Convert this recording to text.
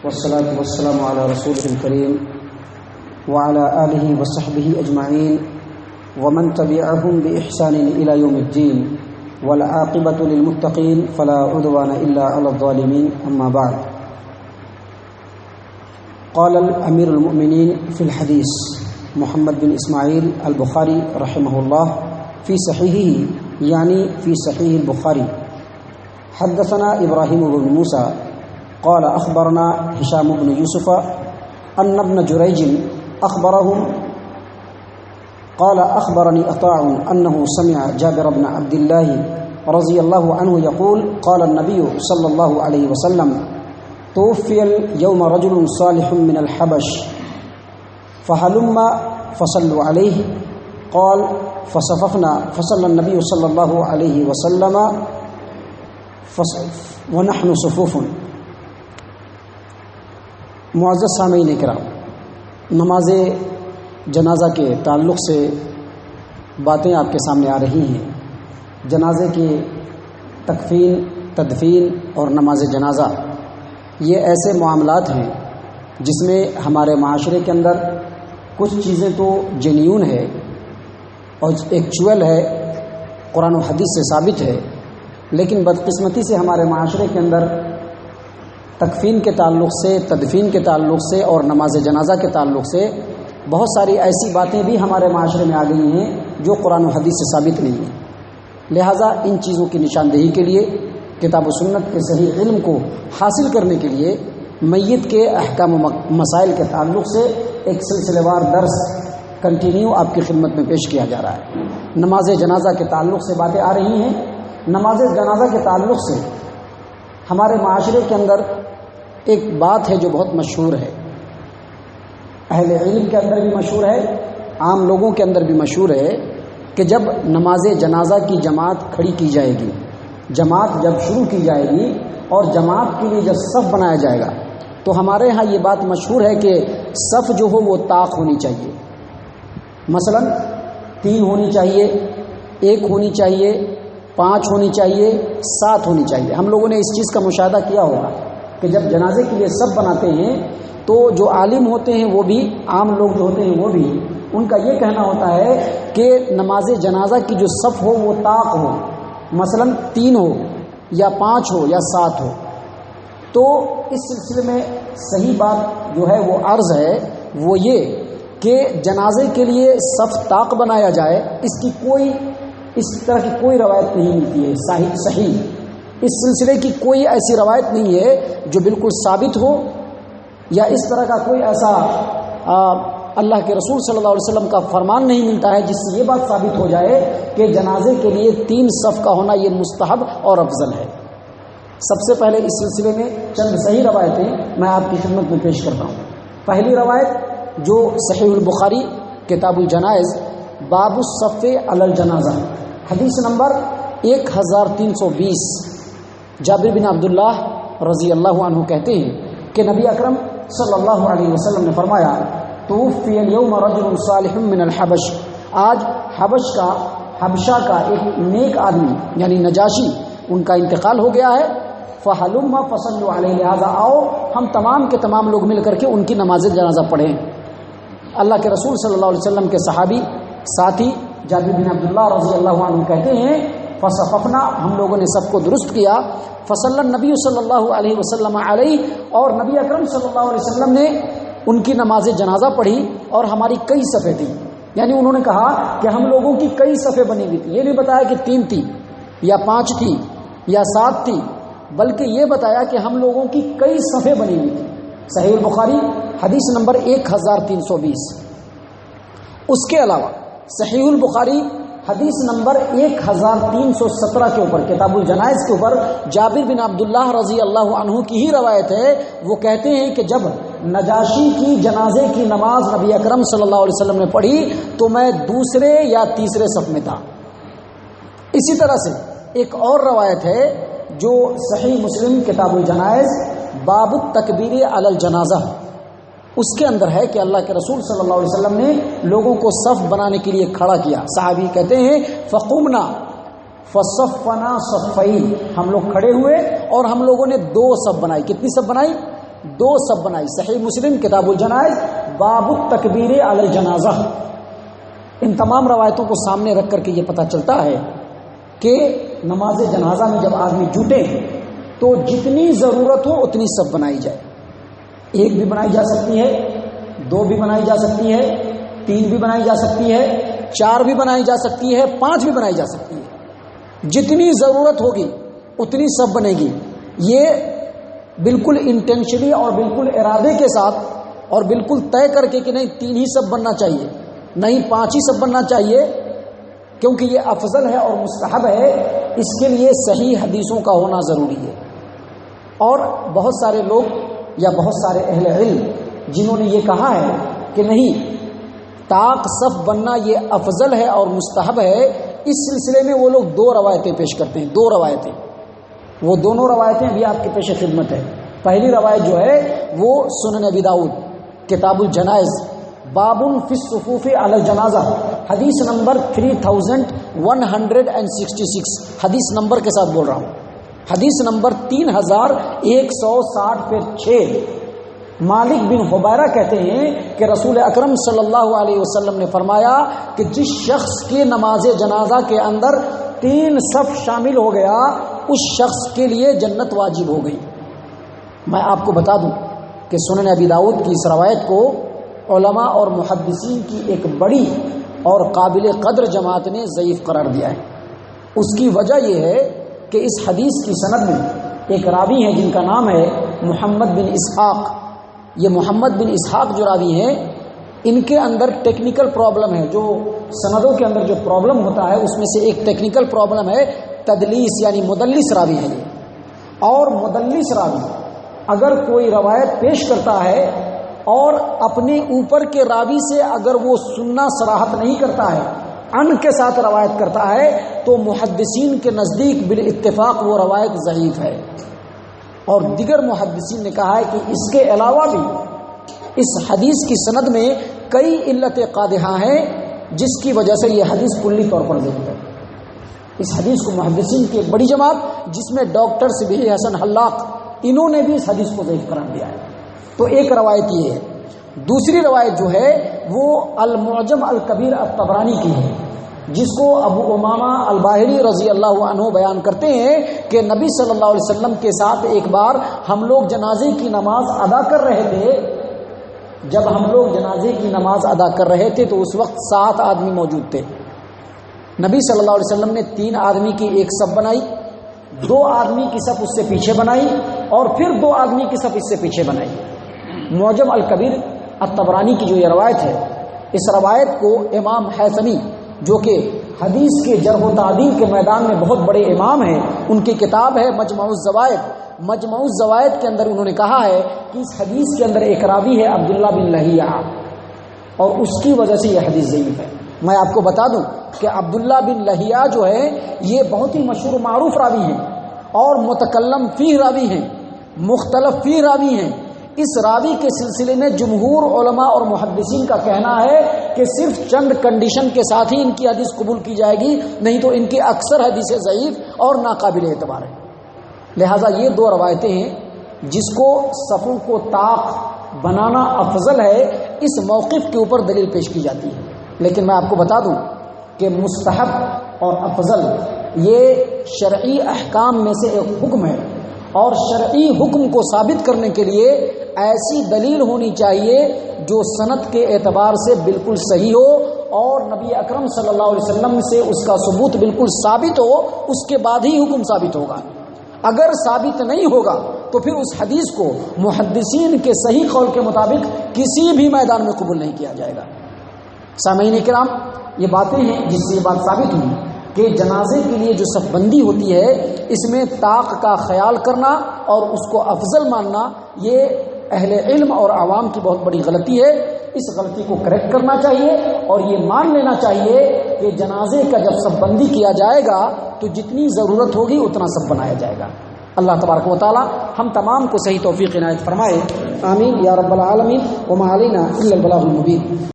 والصلاة والسلام على رسوله الكريم وعلى آله وصحبه أجمعين ومن تبعهم بإحسان إلى يوم الدين والعاقبة للمتقين فلا عدوان إلا على الظالمين. أما بعد، قال الأمير المؤمنين في الحديث محمد بن إسماعيل البخاري رحمه الله في صحيحه، يعني في صحيح البخاري: حدثنا إبراهيم بن موسى قال أخبرنا هشام بن يوسف أن ابن جريج أخبرهم قال أخبرني عطاء أنه سمع جابر بن عبد الله رضي الله عنه يقول: قال النبي صلى الله عليه وسلم: توفي اليوم رجل صالح من الحبش فهلم فصلوا عليه. قال: فصففنا فصلى النبي صلى الله عليه وسلم ونحن صفوف. معزز سامعین کرام، نماز جنازہ کے تعلق سے باتیں آپ کے سامنے آ رہی ہیں. جنازے کی تکفین، تدفین اور نماز جنازہ یہ ایسے معاملات ہیں جس میں ہمارے معاشرے کے اندر کچھ چیزیں تو جینیون ہے اور ایکچوئل ہے، قرآن و حدیث سے ثابت ہے، لیکن بدقسمتی سے ہمارے معاشرے کے اندر تکفین کے تعلق سے، تدفین کے تعلق سے اور نماز جنازہ کے تعلق سے بہت ساری ایسی باتیں بھی ہمارے معاشرے میں آ گئی ہیں جو قرآن و حدیث سے ثابت نہیں ہیں. لہٰذا ان چیزوں کی نشاندہی کے لیے، کتاب و سنت کے صحیح علم کو حاصل کرنے کے لیے میت کے احکام و مسائل کے تعلق سے ایک سلسلہ وار درس کنٹینیو آپ کی خدمت میں پیش کیا جا رہا ہے. نماز جنازہ کے تعلق سے باتیں آ رہی ہیں. نماز جنازہ کے تعلق سے ہمارے معاشرے کے اندر ایک بات ہے جو بہت مشہور ہے، اہل علم کے اندر بھی مشہور ہے، عام لوگوں کے اندر بھی مشہور ہے کہ جب نماز جنازہ کی جماعت کھڑی کی جائے گی، جماعت جب شروع کی جائے گی اور جماعت کے لیے جب صف بنایا جائے گا تو ہمارے ہاں یہ بات مشہور ہے کہ صف جو ہو وہ طاق ہونی چاہیے. مثلا 3 ہونی چاہیے، 1 ہونی چاہیے، 5 ہونی چاہیے، 7 ہونی چاہیے. ہم لوگوں نے اس چیز کا مشاہدہ کیا ہوگا کہ جب جنازے کے لیے صف بناتے ہیں تو جو عالم ہوتے ہیں وہ بھی، عام لوگ جو ہوتے ہیں وہ بھی، ان کا یہ کہنا ہوتا ہے کہ نماز جنازہ کی جو صف ہو وہ طاق ہو، مثلا 3 ہو یا 5 ہو یا 7 ہو. تو اس سلسلے میں صحیح بات جو ہے وہ عرض ہے وہ یہ کہ جنازے کے لیے صف طاق بنایا جائے، اس طرح کی کوئی روایت نہیں ملتی ہے صحیح. اس سلسلے کی کوئی ایسی روایت نہیں ہے جو بالکل ثابت ہو، یا اس طرح کا کوئی ایسا اللہ کے رسول صلی اللہ علیہ وسلم کا فرمان نہیں ملتا ہے جس سے یہ بات ثابت ہو جائے کہ جنازے کے لیے 3 صف کا ہونا یہ مستحب اور افضل ہے. سب سے پہلے اس سلسلے میں چند صحیح روایتیں میں آپ کی خدمت میں پیش کرتا ہوں. پہلی روایت جو صحیح البخاری کتاب الجنائز باب الصف علی الجنازہ، حدیث نمبر 1320، جابر بن عبداللہ رضی اللہ عنہ کہتے ہیں کہ نبی اکرم صلی اللہ علیہ وسلم نے فرمایا: توفی اليوم رجل صالح من الحبش. آج حبشہ کا ایک نیک آدمی یعنی نجاشی، ان کا انتقال ہو گیا ہے. فہلم فصلوا علیہ، لہذا آؤ ہم تمام کے تمام لوگ مل کر کے ان کی نماز جنازہ پڑھیں. اللہ کے رسول صلی اللہ علیہ وسلم کے صحابی ساتھی جابر بن عبداللہ رضی اللہ عنہ کہتے ہیں: فصففنا، ہم لوگوں نے سب کو درست کیا. فصلی النبی صلی اللہ علیہ وسلم علیہ، اور نبی اکرم صلی اللہ علیہ وسلم نے ان کی نماز جنازہ پڑھی اور ہماری کئی صفیں تھیں. یعنی انہوں نے کہا کہ ہم لوگوں کی کئی صفیں بنی ہوئی تھی. یہ نہیں بتایا کہ 3 تھی یا 5 تھی یا 7 تھی، بلکہ یہ بتایا کہ ہم لوگوں کی کئی صفیں بنی ہوئی تھی. صحیح البخاری حدیث نمبر 1320. اس کے علاوہ صحیح البخاری حدیث نمبر 1317 کے اوپر، کتاب الجنائز کے اوپر جابر بن عبداللہ رضی اللہ عنہ کی ہی روایت ہے. وہ کہتے ہیں کہ جب نجاشی کی جنازے کی نماز نبی اکرم صلی اللہ علیہ وسلم نے پڑھی تو میں 2 یا 3 صف میں تھا. اسی طرح سے ایک اور روایت ہے جو صحیح مسلم کتاب الجنائز باب التکبیر علی الجنازہ، اس کے اندر ہے کہ اللہ کے رسول صلی اللہ علیہ وسلم نے لوگوں کو صف بنانے کے لیے کھڑا کیا. صحابی کہتے ہیں: فقمنا فصفنا صفین، ہم لوگ کھڑے ہوئے اور ہم لوگوں نے 2 صف بنائی. کتنی صف بنائی؟ 2 صف بنائی. صحیح مسلم کتاب الجنائز باب التکبیر علی الجنازہ. ان تمام روایتوں کو سامنے رکھ کر کے یہ پتہ چلتا ہے کہ نماز جنازہ میں جب آدمی جٹے تو جتنی ضرورت ہو اتنی صف بنائی جائے. 1 بھی بنائی جا سکتی ہے, 2 بھی بنائی جا سکتی ہے, 3 بھی بنائی جا سکتی ہے, 4 بھی بنائی جا سکتی ہے, 5 بھی بنائی جا سکتی ہے. جتنی ضرورت ہوگی اتنی صف بنے گی. یہ بالکل انٹینشنلی اور بالکل ارادے کے ساتھ اور بالکل طے کر کے کہ نہیں 3 ہی صف بننا چاہیے, نہیں 5 ہی صف بننا چاہیے, کیونکہ یہ افضل ہے اور مستحب ہے. اس کے لیے صحیح حدیثوں کا ہونا ضروری ہے. اور بہت سارے لوگ یا بہت سارے اہل علم جنہوں نے یہ کہا ہے کہ نہیں طاق صف بننا یہ افضل ہے اور مستحب ہے, اس سلسلے میں وہ لوگ 2 روایتیں پیش کرتے ہیں. 2 روایتیں, وہ دونوں روایتیں ابھی آپ کے پیش خدمت ہے. پہلی روایت جو ہے وہ سنن ابی داؤد کتاب الجنائز باب فی الصفوف علی الجنازہ حدیث نمبر 3166, حدیث نمبر کے ساتھ بول رہا ہوں, حدیث نمبر 3160/6. مالک بن حبیرہ کہتے ہیں کہ رسول اکرم صلی اللہ علیہ وسلم نے فرمایا کہ جس شخص کی نماز جنازہ کے اندر 3 صف شامل ہو گیا اس شخص کے لیے جنت واجب ہو گئی. میں آپ کو بتا دوں کہ سنن ابی داؤد کی اس روایت کو علماء اور محدثین کی ایک بڑی اور قابل قدر جماعت نے ضعیف قرار دیا ہے. اس کی وجہ یہ ہے کہ اس حدیث کی سند میں ایک راوی ہیں جن کا نام ہے محمد بن اسحاق. یہ محمد بن اسحاق جو راوی ہیں ان کے اندر ٹیکنیکل پرابلم ہے. جو سندوں کے اندر جو پرابلم ہوتا ہے اس میں سے ایک ٹیکنیکل پرابلم ہے تدلیس, یعنی مدلس راوی ہے یہ. اور مدلس راوی اگر کوئی روایت پیش کرتا ہے اور اپنے اوپر کے راوی سے اگر وہ سننا صراحت نہیں کرتا ہے, ان کے ساتھ روایت کرتا ہے, تو محدثین کے نزدیک بالاتفاق وہ روایت ضعیف ہے. اور دیگر محدثین نے کہا ہے کہ اس کے علاوہ بھی اس حدیث کی سند میں کئی علت قادحہ ہیں جس کی وجہ سے یہ حدیث کلی طور پر ضعیف ہے. اس حدیث کو محدثین کی ایک بڑی جماعت جس میں ڈاکٹر سبیح حسن حلاق انہوں نے بھی اس حدیث کو ضعیف قرار دیا ہے. تو ایک روایت یہ ہے. دوسری روایت جو ہے وہ المعجم الکبیر الطبرانی کی ہے جس کو ابو امامہ الباہلی رضی اللہ عنہ بیان کرتے ہیں کہ نبی صلی اللہ علیہ وسلم کے ساتھ ایک بار ہم لوگ جنازے کی نماز ادا کر رہے تھے. جب ہم لوگ جنازے کی نماز ادا کر رہے تھے تو اس وقت 7 آدمی موجود تھے. نبی صلی اللہ علیہ وسلم نے 3 آدمی کی ایک صف بنائی, 2 آدمی کی صف اس سے پیچھے بنائی اور پھر 2 آدمی کی صف اس سے پیچھے بنائی. معجم الکبیر الطبرانی کی جو یہ روایت ہے, اس روایت کو امام حیثمی جو کہ حدیث کے جرح و تعدیل کے میدان میں بہت بڑے امام ہیں, ان کی کتاب ہے مجمع الزوائد. مجمع الزوائد کے اندر انہوں نے کہا ہے کہ اس حدیث کے اندر ایک راوی ہے عبداللہ بن لہیہ اور اس کی وجہ سے یہ حدیث ضعیف ہے. میں آپ کو بتا دوں کہ عبداللہ بن لہیہ جو ہے یہ بہت ہی مشہور و معروف راوی ہیں اور متکلم فی راوی ہیں, مختلف فی راوی ہیں. اس راوی کے سلسلے میں جمہور علماء اور محدثین کا کہنا ہے کہ صرف چند کنڈیشن کے ساتھ ہی ان کی حدیث قبول کی جائے گی, نہیں تو ان کی اکثر حدیثیں ضعیف اور ناقابل اعتبار ہیں. لہٰذا یہ 2 روایتیں ہیں جس کو صفوں کو طاق بنانا افضل ہے اس موقف کے اوپر دلیل پیش کی جاتی ہے. لیکن میں آپ کو بتا دوں کہ مستحب اور افضل یہ شرعی احکام میں سے ایک حکم ہے, اور شرعی حکم کو ثابت کرنے کے لیے ایسی دلیل ہونی چاہیے جو سند کے اعتبار سے بالکل صحیح ہو اور نبی اکرم صلی اللہ علیہ وسلم سے اس کا ثبوت بالکل ثابت ہو, اس کے بعد ہی حکم ثابت ہوگا. اگر ثابت نہیں ہوگا تو پھر اس حدیث کو محدثین کے صحیح قول کے مطابق کسی بھی میدان میں قبول نہیں کیا جائے گا. سامعین کرام, یہ باتیں ہیں جس سے یہ بات ثابت ہوئی کہ جنازے کے لیے جو صف بندی ہوتی ہے اس میں طاق کا خیال کرنا اور اس کو افضل ماننا یہ اہل علم اور عوام کی بہت بڑی غلطی ہے. اس غلطی کو کریکٹ کرنا چاہیے اور یہ مان لینا چاہیے کہ جنازے کا جب صف بندی کیا جائے گا تو جتنی ضرورت ہوگی اتنا صف بنایا جائے گا. اللہ تبارک و تعالی ہم تمام کو صحیح توفیق عنایت فرمائے. آمین یا رب العالمین. وما علینا الا البلاغ المبین.